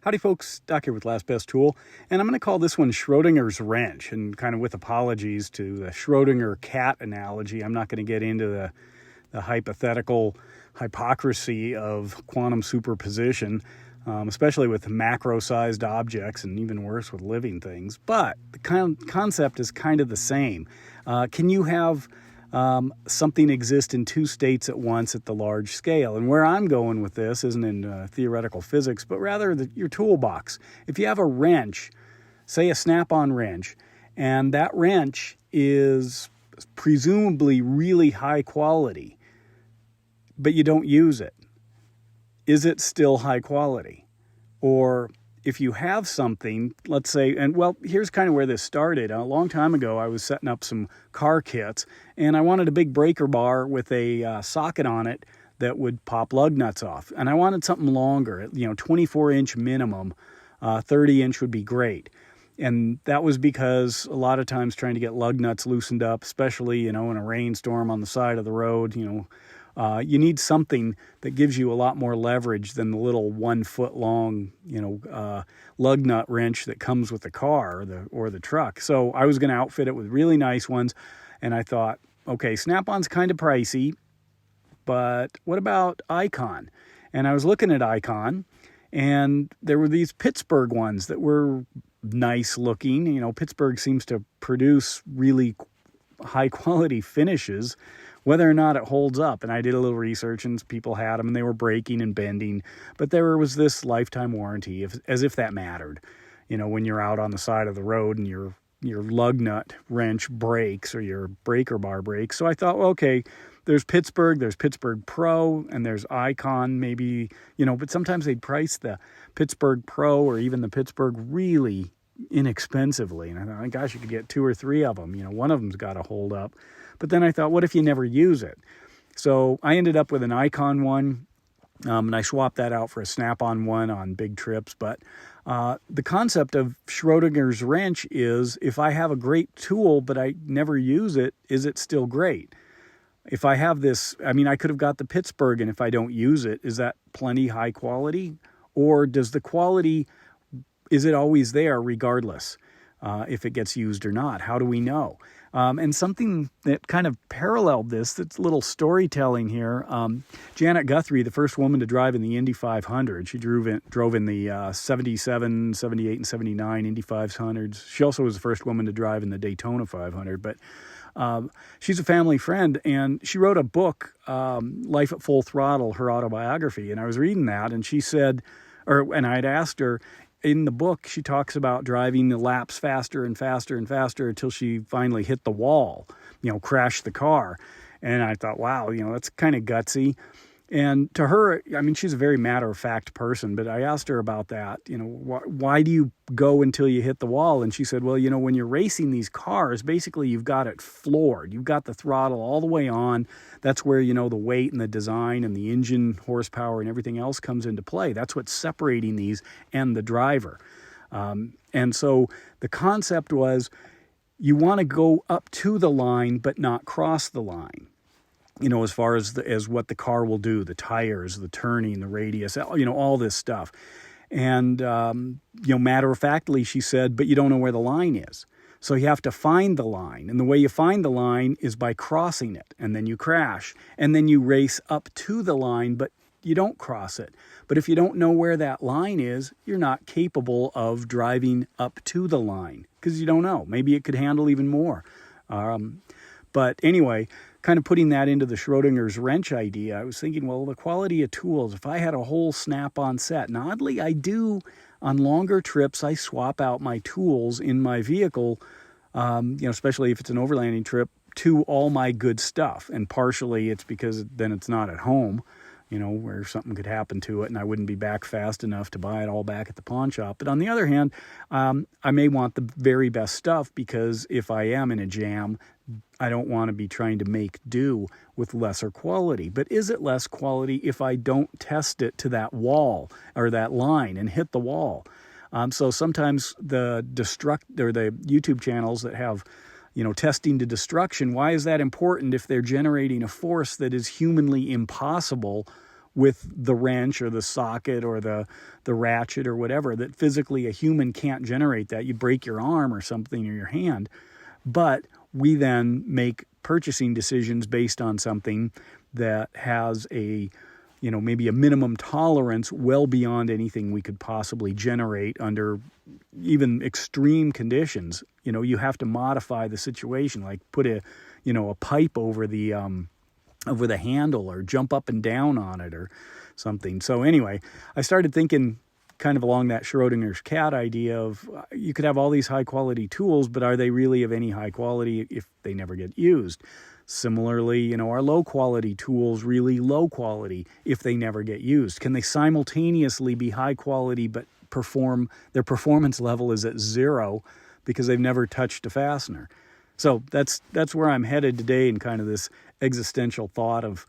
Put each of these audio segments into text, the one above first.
Howdy folks, Doc here with Last Best Tool, and I'm going to call this one Schrödinger's wrench, and kind of with apologies to the Schrödinger cat analogy. I'm not going to get into the hypothetical hypocrisy of quantum superposition, especially with macro-sized objects and even worse with living things, but the concept is kind of the same. Can you have something exist in two states at once at the large scale? And where I'm going with this isn't in theoretical physics, but rather your toolbox. If you have a wrench, say a snap-on wrench, and that wrench is presumably really high quality, but you don't use it, is it still high quality? Or if you have something, let's say, and well, here's kind of where this started. A long time ago, I was setting up some car kits, and I wanted a big breaker bar with a socket on it that would pop lug nuts off. And I wanted something longer, 24-inch minimum, 30-inch would be great. And that was because a lot of times trying to get lug nuts loosened up, especially, in a rainstorm on the side of the road, you need something that gives you a lot more leverage than the little 1 foot long, lug nut wrench that comes with the car or the truck. So I was going to outfit it with really nice ones. And I thought, okay, Snap-on's kind of pricey, but what about Icon? And I was looking at Icon, and there were these Pittsburgh ones that were nice looking. Pittsburgh seems to produce really high quality finishes, whether or not it holds up. And I did a little research, and people had them and they were breaking and bending, but there was this lifetime warranty, as if that mattered. When you're out on the side of the road and your lug nut wrench breaks or your breaker bar breaks. So I thought, well, okay, there's Pittsburgh Pro, and there's Icon maybe, but sometimes they'd price the Pittsburgh Pro or even the Pittsburgh really inexpensively. And I thought, gosh, you could get 2 or 3 of them. One of them's got to hold up. But then I thought, what if you never use it? So I ended up with an Icon one, and I swapped that out for a Snap-on one on big trips. But the concept of Schrödinger's wrench is, if I have a great tool but I never use it, is it still great? If I have this, I could have got the Pittsburgh, and if I don't use it, is that plenty high quality? Or does the quality, is it always there regardless if it gets used or not? How do we know? And something that kind of paralleled this, that's a little storytelling here. Janet Guthrie, the first woman to drive in the Indy 500, she drove in the 77, 78, and 79 Indy 500s. She also was the first woman to drive in the Daytona 500. But she's a family friend, and she wrote a book, Life at Full Throttle, her autobiography. And I was reading that, and she said, and I'd asked her, in the book, she talks about driving the laps faster and faster and faster until she finally hit the wall, crashed the car. And I thought, wow, that's kind of gutsy. And to her, she's a very matter-of-fact person, but I asked her about that. Why do you go until you hit the wall? And she said, well, when you're racing these cars, basically you've got it floored. You've got the throttle all the way on. That's where, the weight and the design and the engine horsepower and everything else comes into play. That's what's separating these and the driver. And so the concept was, you want to go up to the line but not cross the line. As far as what the car will do, the tires, the turning, the radius, all this stuff. And, matter-of-factly, she said, but you don't know where the line is. So you have to find the line. And the way you find the line is by crossing it. And then you crash. And then you race up to the line, but you don't cross it. But if you don't know where that line is, you're not capable of driving up to the line because you don't know. Maybe it could handle even more. But anyway, kind of putting that into the Schrödinger's wrench idea, I was thinking, well, the quality of tools, if I had a whole Snap-on set, and oddly I do on longer trips, I swap out my tools in my vehicle, especially if it's an overlanding trip, to all my good stuff. And partially it's because then it's not at home, where something could happen to it and I wouldn't be back fast enough to buy it all back at the pawn shop. But on the other hand, I may want the very best stuff because if I am in a jam, I don't want to be trying to make do with lesser quality. But is it less quality if I don't test it to that wall or that line and hit the wall? So sometimes the YouTube channels that have testing to destruction, why is that important if they're generating a force that is humanly impossible with the wrench or the socket or the ratchet or whatever, that physically a human can't generate that. You break your arm or something or your hand. But we then make purchasing decisions based on something that has a, maybe a minimum tolerance well beyond anything we could possibly generate under even extreme conditions. You have to modify the situation, like put a pipe over the handle or jump up and down on it or something. So anyway, I started thinking kind of along that Schrödinger's cat idea of you could have all these high quality tools, but are they really of any high quality if they never get used? Similarly, are low quality tools really low quality if they never get used? Can they simultaneously be high quality but their performance level is at zero because they've never touched a fastener? So that's where I'm headed today, in kind of this existential thought of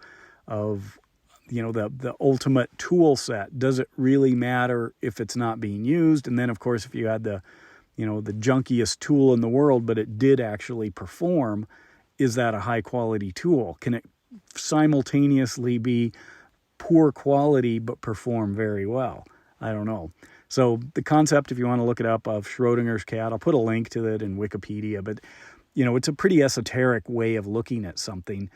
the ultimate tool set. Does it really matter if it's not being used? And then, of course, if you had the junkiest tool in the world, but it did actually perform, is that a high quality tool? Can it simultaneously be poor quality but perform very well? I don't know. So the concept, if you want to look it up, of Schrödinger's cat, I'll put a link to it in Wikipedia, but it's a pretty esoteric way of looking at something.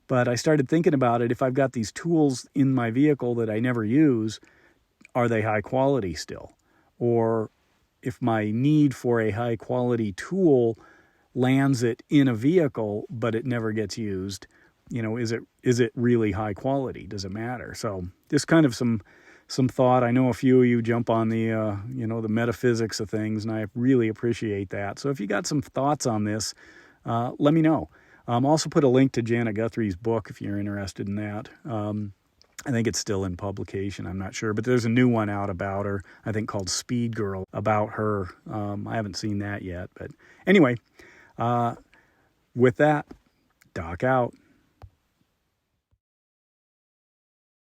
But I started thinking about it. If I've got these tools in my vehicle that I never use, are they high quality still? Or if my need for a high quality tool lands it in a vehicle, but it never gets used, is it really high quality? Does it matter? So just kind of some thought. I know a few of you jump on the the metaphysics of things, and I really appreciate that. So if you got some thoughts on this, let me know. Also put a link to Janet Guthrie's book if you're interested in that. I think it's still in publication. I'm not sure, but there's a new one out about her, I think called Speed Girl, about her. I haven't seen that yet, but anyway, with that, Doc out.